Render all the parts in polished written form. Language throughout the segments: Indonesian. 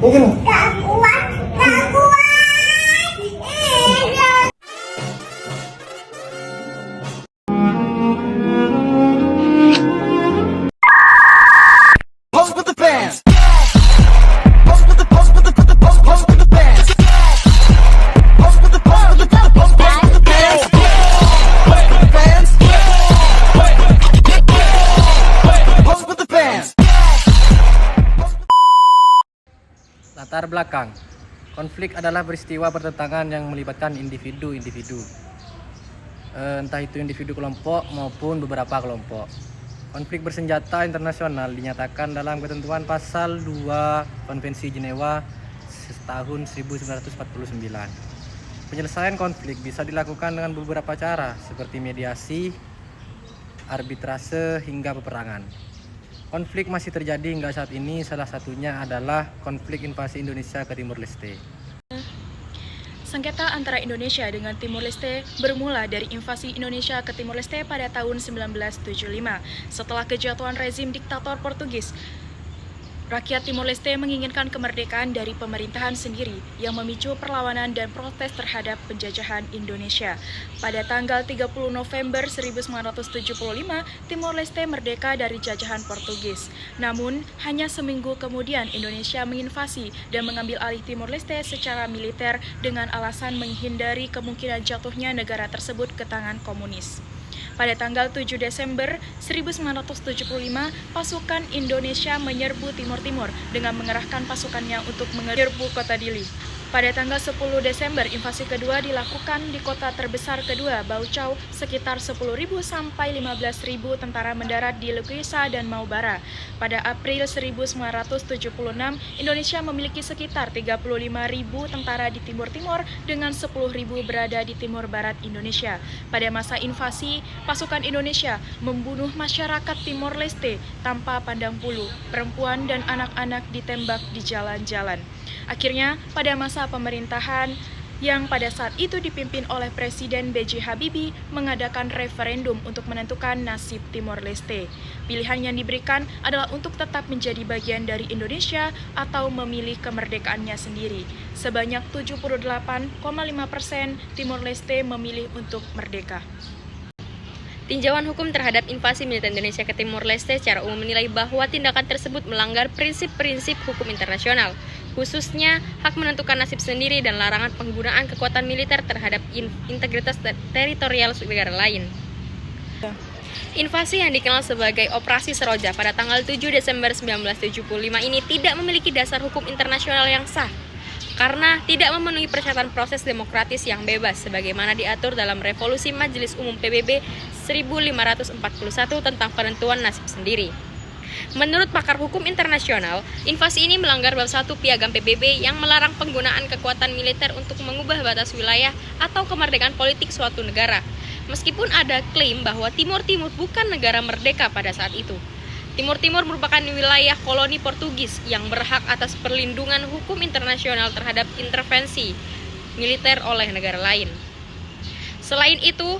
Oke lah. Pose with the fans. Pose with the pose with the pose with the fans. Pose with the pose with the pose with the fans. Pose with the fans. Latar belakang. Konflik adalah peristiwa pertentangan yang melibatkan individu-individu. Entah itu individu kelompok maupun beberapa kelompok. Konflik bersenjata internasional dinyatakan dalam ketentuan pasal 2 Konvensi Jenewa tahun 1949. Penyelesaian konflik bisa dilakukan dengan beberapa cara seperti mediasi, arbitrase hingga peperangan. Konflik masih terjadi hingga saat ini, salah satunya adalah konflik invasi Indonesia ke Timur Leste. Sengketa antara Indonesia dengan Timur Leste bermula dari invasi Indonesia ke Timur Leste pada tahun 1975. Setelah kejatuhan rezim diktator Portugis, rakyat Timor Leste menginginkan kemerdekaan dari pemerintahan sendiri yang memicu perlawanan dan protes terhadap penjajahan Indonesia. Pada tanggal 30 November 1975, Timor Leste merdeka dari jajahan Portugis. Namun, hanya seminggu kemudian Indonesia menginvasi dan mengambil alih Timor Leste secara militer dengan alasan menghindari kemungkinan jatuhnya negara tersebut ke tangan komunis. Pada tanggal 7 Desember 1975, pasukan Indonesia menyerbu Timor Timur dengan mengerahkan pasukannya untuk menyerbu kota Dili. Pada tanggal 10 Desember, invasi kedua dilakukan di kota terbesar kedua, Baucau. Sekitar 10.000 sampai 15.000 tentara mendarat di Lukuisa dan Maubara. Pada April 1976, Indonesia memiliki sekitar 35.000 tentara di Timur Timur dengan 10.000 berada di timur barat Indonesia. Pada masa invasi, pasukan Indonesia membunuh masyarakat Timor Leste tanpa pandang bulu. Perempuan dan anak-anak ditembak di jalan-jalan. Akhirnya, pada masa pemerintahan yang pada saat itu dipimpin oleh Presiden B.J. Habibie mengadakan referendum untuk menentukan nasib Timor Leste. Pilihan yang diberikan adalah untuk tetap menjadi bagian dari Indonesia atau memilih kemerdekaannya sendiri. Sebanyak 78,5% Timor Leste memilih untuk merdeka. Tinjauan hukum terhadap invasi militer Indonesia ke Timor Leste secara umum menilai bahwa tindakan tersebut melanggar prinsip-prinsip hukum internasional, khususnya hak menentukan nasib sendiri dan larangan penggunaan kekuatan militer terhadap integritas teritorial negara lain. Invasi yang dikenal sebagai Operasi Seroja pada tanggal 7 Desember 1975 ini tidak memiliki dasar hukum internasional yang sah, karena tidak memenuhi persyaratan proses demokratis yang bebas sebagaimana diatur dalam Resolusi Majelis Umum PBB 1541 tentang penentuan nasib sendiri. Menurut pakar hukum internasional, invasi ini melanggar bab 1 Piagam PBB yang melarang penggunaan kekuatan militer untuk mengubah batas wilayah atau kemerdekaan politik suatu negara. Meskipun ada klaim bahwa Timor Timur bukan negara merdeka pada saat itu. Timor Timur merupakan wilayah koloni Portugis yang berhak atas perlindungan hukum internasional terhadap intervensi militer oleh negara lain. Selain itu,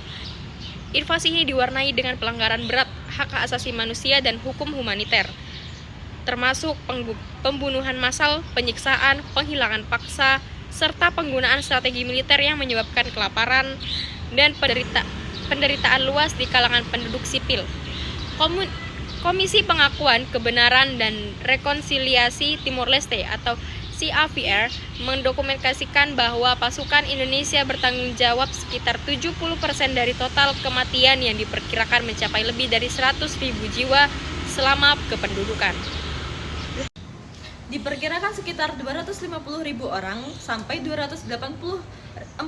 invasi ini diwarnai dengan pelanggaran berat hak asasi manusia dan hukum humaniter, termasuk pembunuhan massal, penyiksaan, penghilangan paksa, serta penggunaan strategi militer yang menyebabkan kelaparan dan penderitaan luas di kalangan penduduk sipil. Komisi Pengakuan Kebenaran dan Rekonsiliasi Timor Leste atau CAVR mendokumentasikan bahwa pasukan Indonesia bertanggung jawab sekitar 70% dari total kematian yang diperkirakan mencapai lebih dari 100.000 jiwa selama kependudukan. Diperkirakan sekitar 250.000 orang sampai 284.000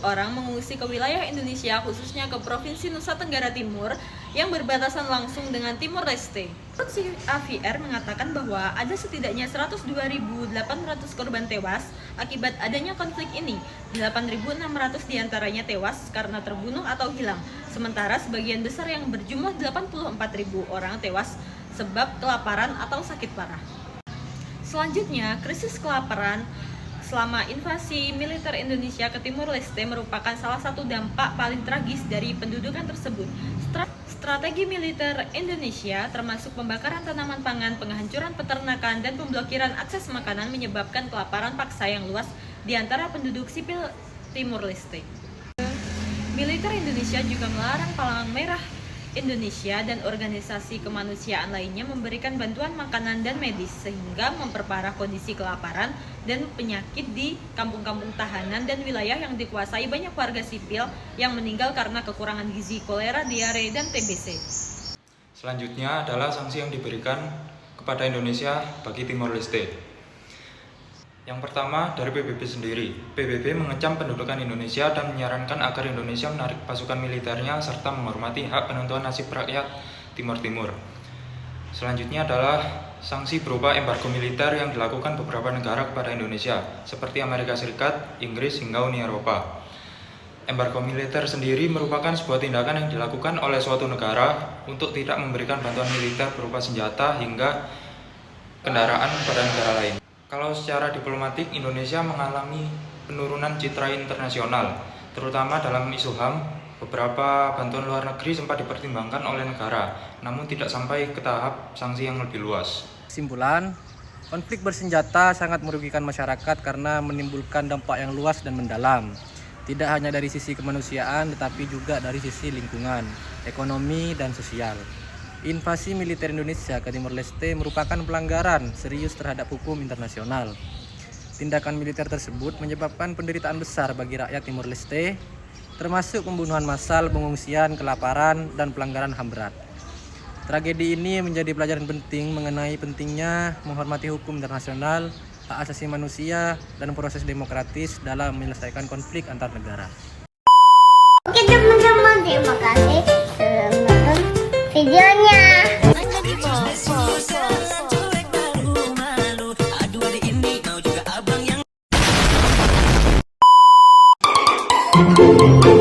orang mengungsi ke wilayah Indonesia, khususnya ke Provinsi Nusa Tenggara Timur yang berbatasan langsung dengan Timor Leste. CAVR mengatakan bahwa ada setidaknya 102.800 korban tewas akibat adanya konflik ini. 8.600 diantaranya tewas karena terbunuh atau hilang, sementara sebagian besar yang berjumlah 84.000 orang tewas sebab kelaparan atau sakit parah. Selanjutnya, krisis kelaparan selama invasi militer Indonesia ke Timor Leste merupakan salah satu dampak paling tragis dari pendudukan tersebut. strategi militer Indonesia termasuk pembakaran tanaman pangan, penghancuran peternakan, dan pemblokiran akses makanan menyebabkan kelaparan paksa yang luas di antara penduduk sipil Timur Leste. Militer Indonesia juga melarang Palang Merah Indonesia dan organisasi kemanusiaan lainnya memberikan bantuan makanan dan medis sehingga memperparah kondisi kelaparan dan penyakit di kampung-kampung tahanan dan wilayah yang dikuasai banyak warga sipil yang meninggal karena kekurangan gizi, kolera, diare, dan TBC. Selanjutnya adalah sanksi yang diberikan kepada Indonesia bagi Timor Leste. Yang pertama dari PBB sendiri. PBB mengecam pendudukan Indonesia dan menyarankan agar Indonesia menarik pasukan militernya serta menghormati hak penentuan nasib rakyat Timor Timur. Selanjutnya adalah sanksi berupa embargo militer yang dilakukan beberapa negara kepada Indonesia, seperti Amerika Serikat, Inggris, hingga Uni Eropa. Embargo militer sendiri merupakan sebuah tindakan yang dilakukan oleh suatu negara untuk tidak memberikan bantuan militer berupa senjata hingga kendaraan kepada negara lain. Kalau secara diplomatik, Indonesia mengalami penurunan citra internasional, terutama dalam isu HAM. Beberapa bantuan luar negeri sempat dipertimbangkan oleh negara, namun tidak sampai ke tahap sanksi yang lebih luas. Kesimpulan, konflik bersenjata sangat merugikan masyarakat karena menimbulkan dampak yang luas dan mendalam. Tidak hanya dari sisi kemanusiaan, tetapi juga dari sisi lingkungan, ekonomi, dan sosial. Invasi militer Indonesia ke Timor Leste merupakan pelanggaran serius terhadap hukum internasional. Tindakan militer tersebut menyebabkan penderitaan besar bagi rakyat Timor Leste, termasuk pembunuhan massal, pengungsian, kelaparan, dan pelanggaran HAM berat. Tragedi ini menjadi pelajaran penting mengenai pentingnya menghormati hukum internasional, hak asasi manusia, dan proses demokratis dalam menyelesaikan konflik antar negara. Oke teman-teman, terima kasih sudah menonton videonya. Aduh,